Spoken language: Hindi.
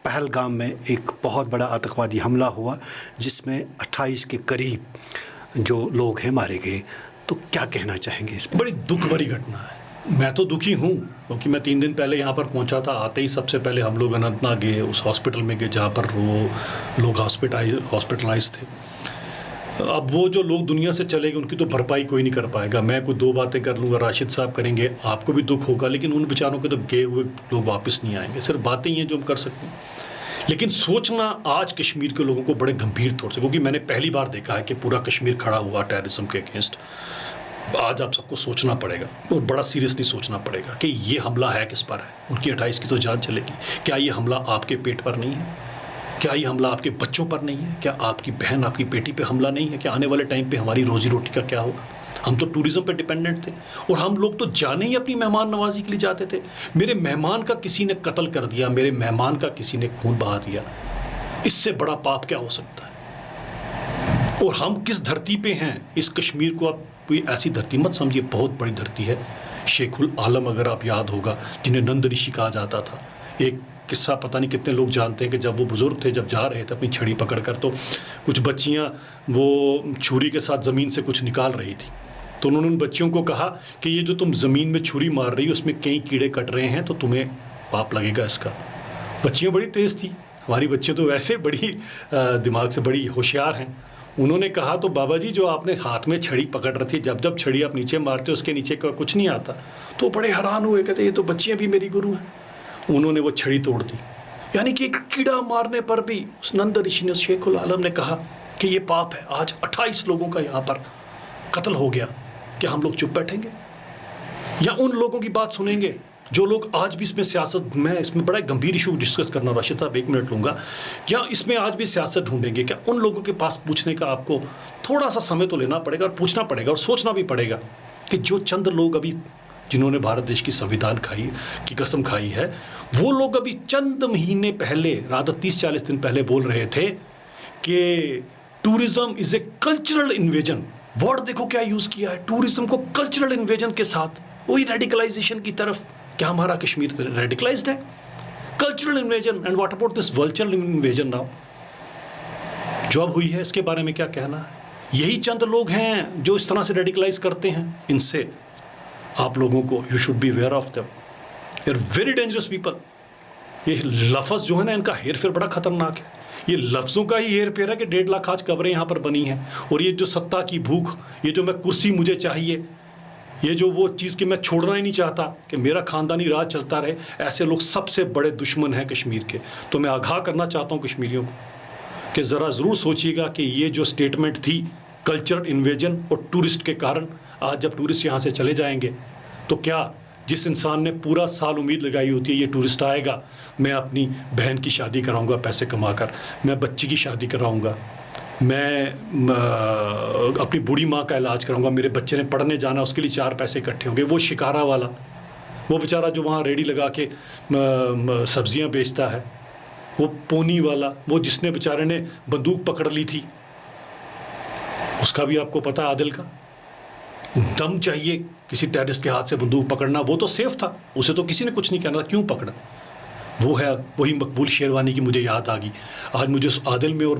पहलगाम में एक बहुत बड़ा आतंकवादी हमला हुआ जिसमें 28 के करीब जो लोग हैं मारे गए। तो क्या कहना चाहेंगे इस पर? बड़ी दुख भरी घटना है। मैं तो दुखी हूँ क्योंकि मैं 3 दिन पहले यहाँ पर पहुँचा था। आते ही सबसे पहले हम लोग अनंतनाग गए, उस हॉस्पिटल में गए जहाँ पर वो लोग हॉस्पिटलाइज थे। अब वो जो लोग दुनिया से चले गए उनकी तो भरपाई कोई नहीं कर पाएगा। मैं कोई 2 बातें कर लूँगा, राशिद साहब करेंगे, आपको भी दुख होगा, लेकिन उन बेचारों के तो गए हुए लोग वापस नहीं आएंगे। सिर्फ बातें ही हैं जो हम कर सकते हैं, लेकिन सोचना आज कश्मीर के लोगों को बड़े गंभीर तौर से, क्योंकि मैंने पहली बार देखा है कि पूरा कश्मीर खड़ा हुआ टेररिज्म के अगेंस्ट। आज आप सबको सोचना पड़ेगा और बड़ा सीरियसली सोचना पड़ेगा कि ये हमला है किस पर है। उनकी 28 की तो जान चलेगी। क्या ये हमला आपके पेट पर नहीं है? क्या ये हमला आपके बच्चों पर नहीं है? क्या आपकी बहन, आपकी बेटी पे हमला नहीं है? क्या आने वाले टाइम पे हमारी रोजी रोटी का क्या होगा? हम तो टूरिज्म पे डिपेंडेंट थे और हम लोग तो जाने ही अपनी मेहमान नवाजी के लिए जाते थे। मेरे मेहमान का किसी ने कत्ल कर दिया, मेरे मेहमान का किसी ने खून बहा दिया। इससे बड़ा पाप क्या हो सकता है? और हम किस धरती पे हैं? इस कश्मीर को आप कोई ऐसी धरती मत समझिए, बहुत बड़ी धरती है। शेखुल आलम, अगर आप याद होगा, जिन्हें नंद ऋषि कहा जाता था, एक किस्सा पता नहीं कितने लोग जानते हैं कि जब वो बुजुर्ग थे, जब जा रहे थे अपनी छड़ी पकड़कर, तो कुछ बच्चियां वो छुरी के साथ ज़मीन से कुछ निकाल रही थी। तो उन्होंने उन बच्चियों को कहा कि ये जो तुम ज़मीन में छुरी मार रही हो उसमें कई कीड़े कट रहे हैं, तो तुम्हें पाप लगेगा इसका। बच्चियाँ बड़ी तेज़ थी, हमारी बच्चियाँ तो वैसे बड़ी दिमाग से बड़ी होशियार हैं। उन्होंने कहा, तो बाबा जी जो आपने हाथ में छड़ी पकड़ रखी, जब जब छड़ी आप नीचे मारते हो उसके नीचे का कुछ नहीं आता। तो बड़े हैरान हुए, कहते ये तो बच्चियाँ भी मेरी गुरु हैं। उन्होंने वो छड़ी तोड़ दी। यानी कि एक कीड़ा मारने पर भी उस नंद ऋषि ने, शेखुल आलम ने कहा कि ये पाप है। आज 28 लोगों का यहाँ पर कत्ल हो गया। क्या हम लोग चुप बैठेंगे या उन लोगों की बात सुनेंगे जो लोग आज भी इसमें सियासत, मैं इसमें बड़ा गंभीर इशू डिस्कस करना, राशिद साहब 1 मिनट लूँगा, क्या इसमें आज भी सियासत ढूंढेंगे? क्या उन लोगों के पास पूछने का आपको थोड़ा सा समय तो लेना पड़ेगा और पूछना पड़ेगा और सोचना भी पड़ेगा कि जो चंद लोग अभी, जिन्होंने भारत देश की संविधान की कसम खाई है, वो लोग अभी चंद महीने पहले, रात 30-40 दिन पहले बोल रहे थे कि tourism is a cultural invasion. Word देखो क्या यूज किया है, टूरिज्म को कल्चरल इन्वेजन के साथ, वही रेडिकलाइजेशन की तरफ। क्या हमारा कश्मीर रेडिकलाइज्ड है? Cultural invasion. And what about this virtual invasion now जो अब हुई है, इसके बारे में क्या कहना है? यही चंद लोग हैं जो इस तरह से रेडिकलाइज करते हैं। इनसे आप लोगों को, you should be aware of them, they are very dangerous people. ये लफ्ज़ जो है ना, इनका हेर फेर बड़ा खतरनाक है। ये लफ्ज़ों का ही हेर फेर है कि 1.5 लाख आज कब्रें यहाँ पर बनी हैं। और ये जो सत्ता की भूख, ये जो मैं कुर्सी मुझे चाहिए, ये जो वो चीज़ कि मैं छोड़ना ही नहीं चाहता कि मेरा ख़ानदानी राज चलता रहे, ऐसे लोग सबसे बड़े दुश्मन हैं कश्मीर के। तो मैं आगाह करना चाहता हूँ कश्मीरियों को कि ज़रा ज़रूर सोचिएगा कि ये जो स्टेटमेंट थी कल्चरल इन्वेजन और टूरिस्ट के कारण, आज जब टूरिस्ट यहाँ से चले जाएंगे तो क्या, जिस इंसान ने पूरा साल उम्मीद लगाई होती है ये टूरिस्ट आएगा, मैं अपनी बहन की शादी कराऊंगा पैसे कमाकर, मैं बच्ची की शादी कराऊंगा, मैं अपनी बूढ़ी माँ का इलाज कराऊंगा, मेरे बच्चे ने पढ़ने जाना उसके लिए 4 पैसे इकट्ठे होंगे। वो शिकारा वाला, वो बेचारा जो वहाँ रेडी लगा के सब्जियाँ बेचता है, वो पोनी वाला, वो जिसने बेचारे ने बंदूक पकड़ ली थी, उसका भी आपको पता है, आदिल का दम चाहिए किसी टेररिस्ट के हाथ से बंदूक पकड़ना। वो तो सेफ था, उसे तो किसी ने कुछ नहीं कहना था, क्यों पकड़ा? वो है वही मकबूल शेरवानी की मुझे याद आ गई। आज मुझे उस आदिल में और